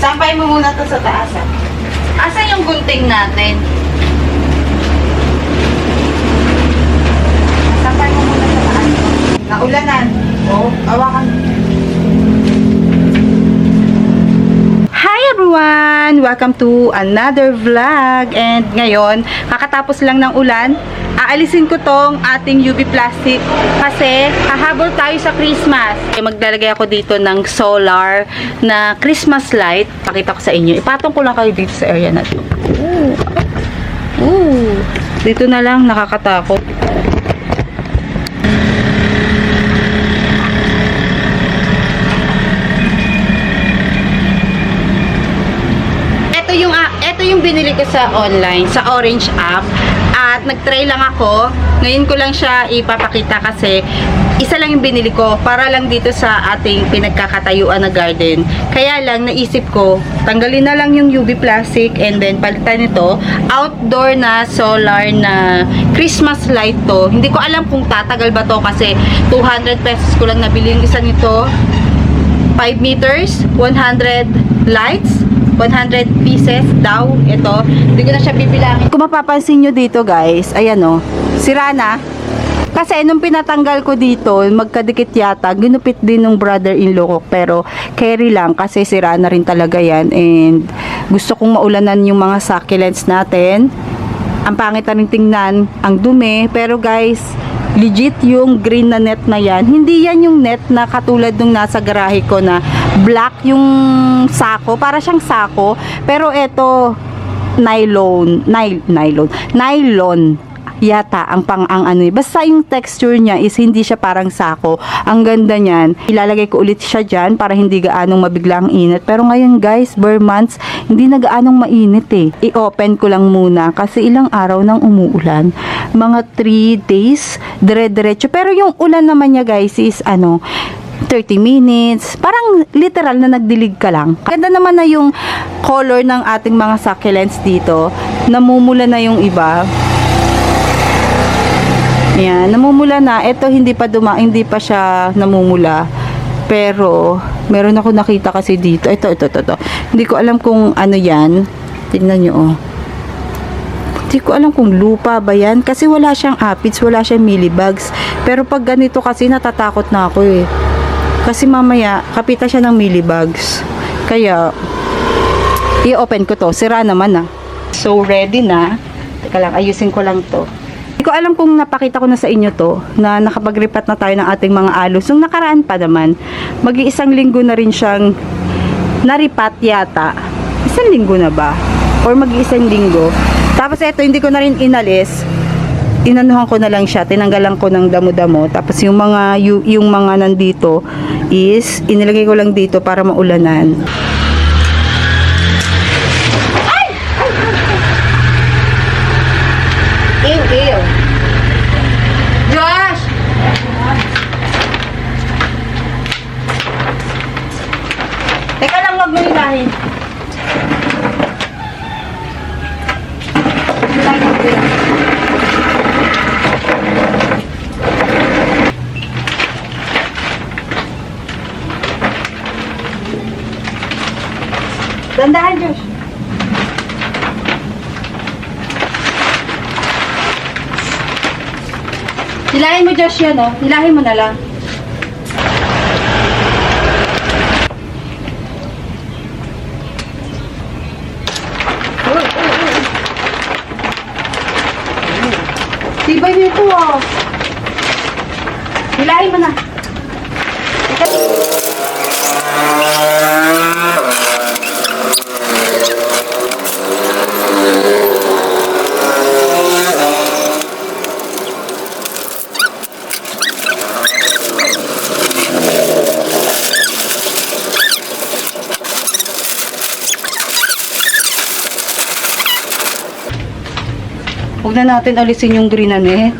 Sampay mo muna to sa taas. Asan yung gunting natin? Sampay mo muna sa taas. Naulanan. Awakan. Hi everyone! Welcome to another vlog. And ngayon, kakatapos lang ng ulan, aalisin ko tong ating UV plastic kasi hahabol tayo sa Christmas. Maglalagay ako dito ng solar na Christmas light. Pakita ko sa inyo. Ipatong ko lang kayo dito sa area na to. Dito na lang, nakakatakot. Ito yung binili ko sa online, sa Orange app. At nag-try lang ako. Ngayon ko lang siya ipapakita kasi isa lang yung binili ko para lang dito sa ating pinagkakatayuan na garden. Kaya lang naisip ko, tanggalin na lang yung UV plastic and then palitan nito. Outdoor na solar na Christmas light to. Hindi ko alam kung tatagal ba to kasi 200 pesos ko lang nabili yung isa nito. 5 meters, 100 lights. 100 pieces daw ito. Hindi ko na siya bibilangin. Kung mapapansin nyo dito guys, ayan o, sira na. Kasi nung pinatanggal ko dito, magkadikit yata, ginupit din ng brother-in-law ko. Pero carry lang kasi sira na rin talaga yan. And gusto kong maulanan yung mga succulents natin. Ang pangit na rin tingnan, ang dumi. Pero guys, legit yung green na net na yan. Hindi yan yung net na katulad nung nasa garahe ko na black yung sako. Para siyang sako. Pero ito, nylon yata ang ano. Basta yung texture niya is hindi siya parang sako. Ang ganda niyan. Ilalagay ko ulit siya dyan para hindi gaanong mabigla ang init. Pero ngayon guys, bare months, hindi na gaanong mainit eh. I-open ko lang muna kasi ilang araw nang umuulan. Mga 3 days, dire-diretso. Pero yung ulan naman niya guys is 30 minutes. Parang literal na nagdilig ka lang. Ganda naman na yung color ng ating mga succulents dito. Namumula na yung iba. Ayan, namumula na. Ito hindi pa siya namumula. Pero meron ako nakita kasi dito. Ito. Hindi ko alam kung ano yan. Tingnan nyo oh. Hindi ko alam kung lupa ba yan. Kasi wala siyang aphids, wala siyang mealybugs. Pero pag ganito kasi natatakot na ako eh. Kasi mamaya, kapita siya ng mealybugs. Kaya, i-open ko to. Sira naman ah. So, ready na. Teka lang, ayusin ko lang to. Hindi ko alam kung napakita ko na sa inyo to, na nakapag-repat na tayo ng ating mga alos. Nung nakaraan pa naman, mag-iisang linggo na rin siyang naripat yata. Isang linggo na ba? Or mag-iisang linggo. Tapos ito, hindi ko na rin inalis. Inanuhan ko na lang siya, tinanggalan ko ng damo-damo. Tapos yung mga nandito is inilagay ko lang dito para maulanan. Ew. Josh! Teka lang, wag mo hilahin. Dandahan, Josh. Hilahin mo, Josh, yan, oh. Hilahin mo na lang. Tibay nito, oh. Hilahin mo na. Huwag na natin alisin yung green na net.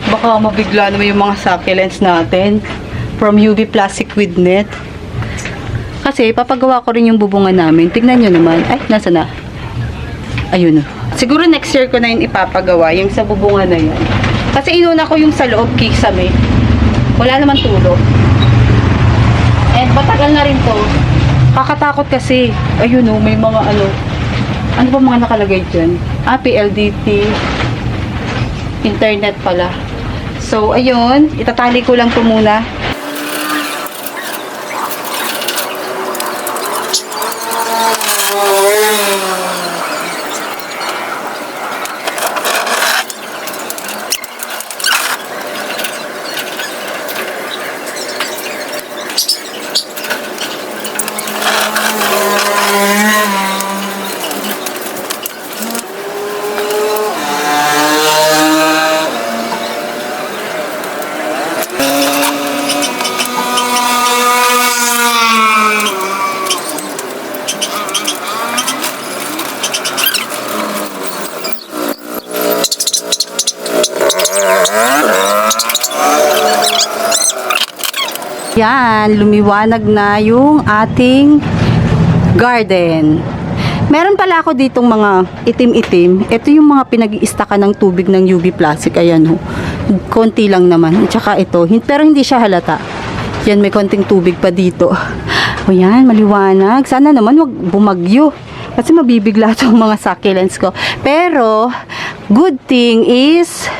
Baka mabigla naman yung mga succulents natin from UV plastic with net. Kasi papagawa ko rin yung bubungan namin. Tignan nyo naman. Ay, nasa na? Ayun. Siguro next year ko na yun ipapagawa, yung sa bubungan na yun. Kasi inuna ko yung sa loob kisame. Wala naman tulo. And matagal na rin to. Kakatakot kasi. Ayun oh, may mga ano. Ano ba mga nakalagay dyan? PLDT. Internet pala. So, ayun. Itatali ko lang ito muna. Yan, lumiwanag na yung ating garden. Meron pala ako ditong mga itim-itim. Ito yung mga pinag-iistakan ng tubig ng UV Plastic. Ayan ho. Konti lang naman. At saka ito. Pero hindi siya halata. Yan, may konting tubig pa dito. O yan, maliwanag. Sana naman wag bumagyo. Kasi mabibigla itong mga succulents ko. Pero, good thing is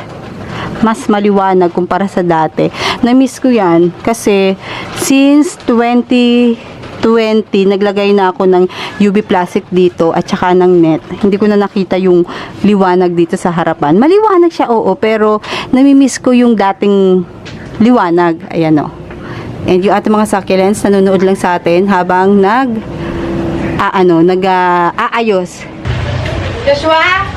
mas maliwanag kumpara sa dati. Na-miss ko yan kasi since 2020 naglagay na ako ng UV plastic dito at saka ng net. Hindi ko na nakita yung liwanag dito sa harapan. Maliwanag siya, oo, pero nami-miss ko yung dating liwanag. Ayan o. And yung ating mga succulents nanonood lang sa atin habang aayos. Joshua?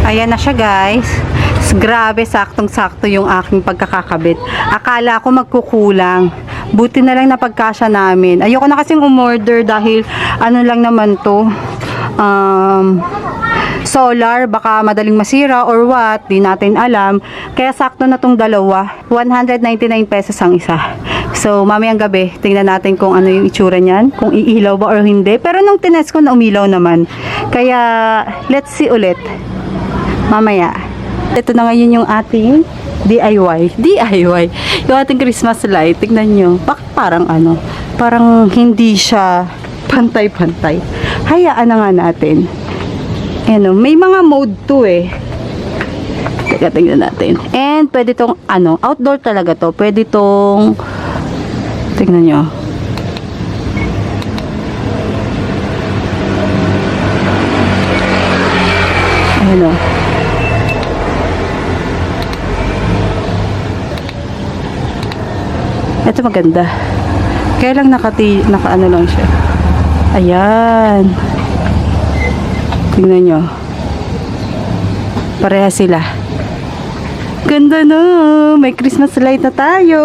Ayan na siya guys. Grabe, saktong-sakto yung aking pagkakakabit. Akala ko magkukulang. Buti na lang na pagkasya namin. Ayoko na kasing umorder dahil ano lang naman to. Solar, baka madaling masira or what, di natin alam. Kaya sakto na tong dalawa. 199 pesos ang isa. So, mamayang gabi, tingnan natin kung ano yung itsura niyan. Kung iilaw ba or hindi. Pero nung tinest ko na umilaw naman. Kaya, let's see ulit. Mamaya. Ito na ngayon yung ating DIY. Yung ating Christmas light. Tignan nyo. Parang parang hindi siya pantay-pantay. Hayaan na nga natin. Ano, may mga mode to eh. Teka, tignan natin. And pwede tong outdoor talaga to. Pwede tong tignan nyo. Ayan o. Ito maganda. Kaya lang naka-ano lang siya. Ayan. Tingnan nyo. Pareha sila. Ganda no. May Christmas light na tayo.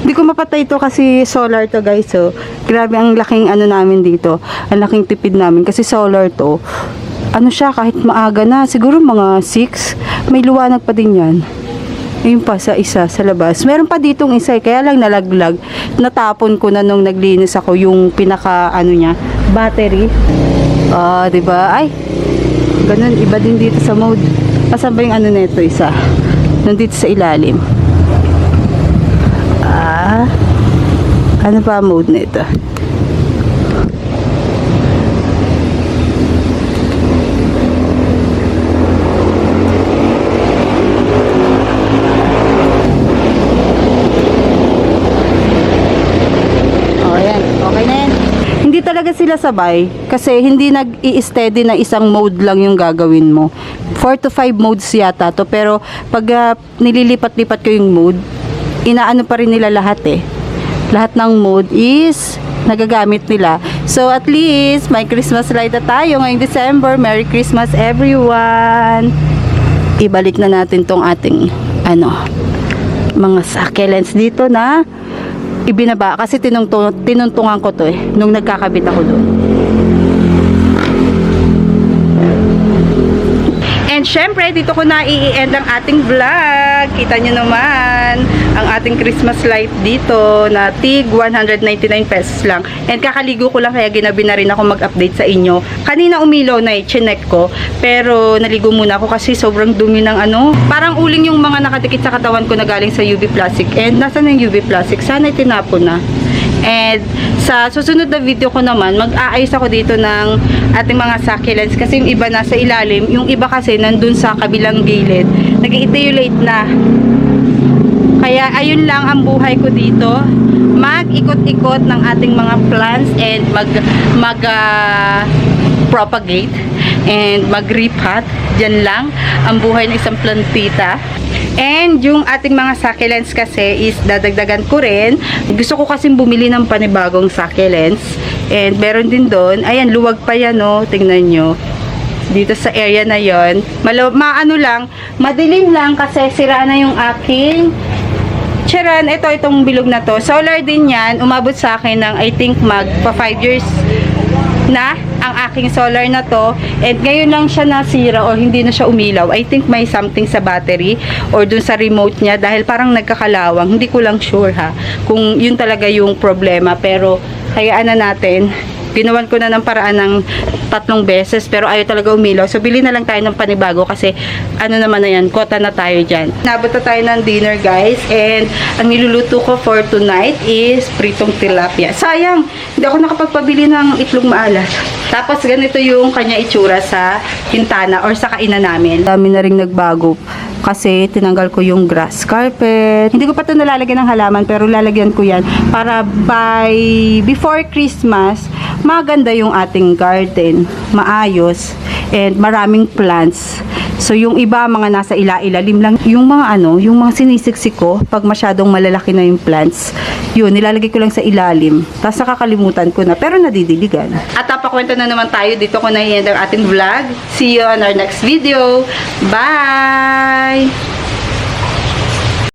Hindi ko mapatay ito kasi solar to guys. So, grabe ang laking namin dito. Ang laking tipid namin kasi solar to. ano siya, kahit maaga na, siguro mga 6, may liwanag pa din yan. Ayun pa, sa isa, sa labas. Meron pa ditong isa, kaya lang nalaglag. Natapon ko na nung naglinis ako yung pinaka, ano niya, battery. Diba? Ay, ganun, iba din dito sa mode. Asan ba yung ano nito, isa? Nandito sa ilalim. Ano pa mode nito? Hindi talaga sila sabay kasi hindi nag-i-steady na isang mode lang yung gagawin mo. 4 to 5 modes yata to, pero pag nililipat-lipat ko yung mode, inaano pa rin nila lahat eh. Lahat ng mode is nagagamit nila. So at least may Christmas light na tayo ngayong December. Merry Christmas everyone. Ibalik na natin tong ating mga succulents dito na ibinaba kasi tinuntungan ko to nung nagkakabit ako doon. And syempre, dito ko na i-end ang ating vlog. Kita nyo naman ang ating Christmas light dito na tig 199 pesos lang. And kakaligo ko lang kaya ginabi na rin ako mag-update sa inyo. Kanina umilaw na chinek ko. Pero naligo muna ako kasi sobrang dumi ng parang uling yung mga nakatikit sa katawan ko na galing sa UV plastic. And nasa na yung UV plastic? Sana tinapon na. And sa susunod na video ko naman, mag-aayos ako dito ng ating mga succulents kasi yung iba nasa ilalim, yung iba kasi nandun sa kabilang gilid, nag-etiolate na. Kaya ayun lang ang buhay ko dito, mag-ikot-ikot ng ating mga plants and propagate and mag-repot. Diyan lang ang buhay ng isang plantita. And yung ating mga succulents kasi is dadagdagan ko rin. Gusto ko kasing bumili ng panibagong succulents. And meron din doon. Ayan, luwag pa yan, tingnan nyo. Dito sa area na yon. Madilim lang kasi sira na yung aking charan. Itong bilog na to. Solar din yan. Umabot sa akin ng I think pa 5 years na ang aking solar na to, and ngayon lang siya nasira o hindi na siya umilaw. I think may something sa battery or dun sa remote niya dahil parang nagkakalawang. Hindi ko lang sure kung yun talaga yung problema, pero hayaan na natin. Ginawan ko na ng paraan ng 3 beses pero ayaw talaga umilaw. So bili na lang tayo ng panibago kasi naman na yan, kota na tayo dyan. Nabot na tayo ng dinner guys, and ang niluluto ko for tonight is pritong tilapia. Sayang, hindi ako nakapagpabili ng itlog maalat. Tapos ganito yung kanya itsura sa pintana or sa kainan namin. Dami na ring nagbago kasi tinanggal ko yung grass carpet. Hindi ko pa ito nalalagyan ng halaman pero lalagyan ko yan para before Christmas maganda yung ating garden, maayos and maraming plants. So yung iba mga nasa ilalim lang, yung mga yung mga sinisiksik ko pag masyadong malalaki na yung plants, yun nilalagay ko lang sa ilalim. Tapos nakakalimutan ko na pero nadidiligan. At papakwento na naman tayo, dito ko na i-end ang ating vlog. See you on our next video. Bye!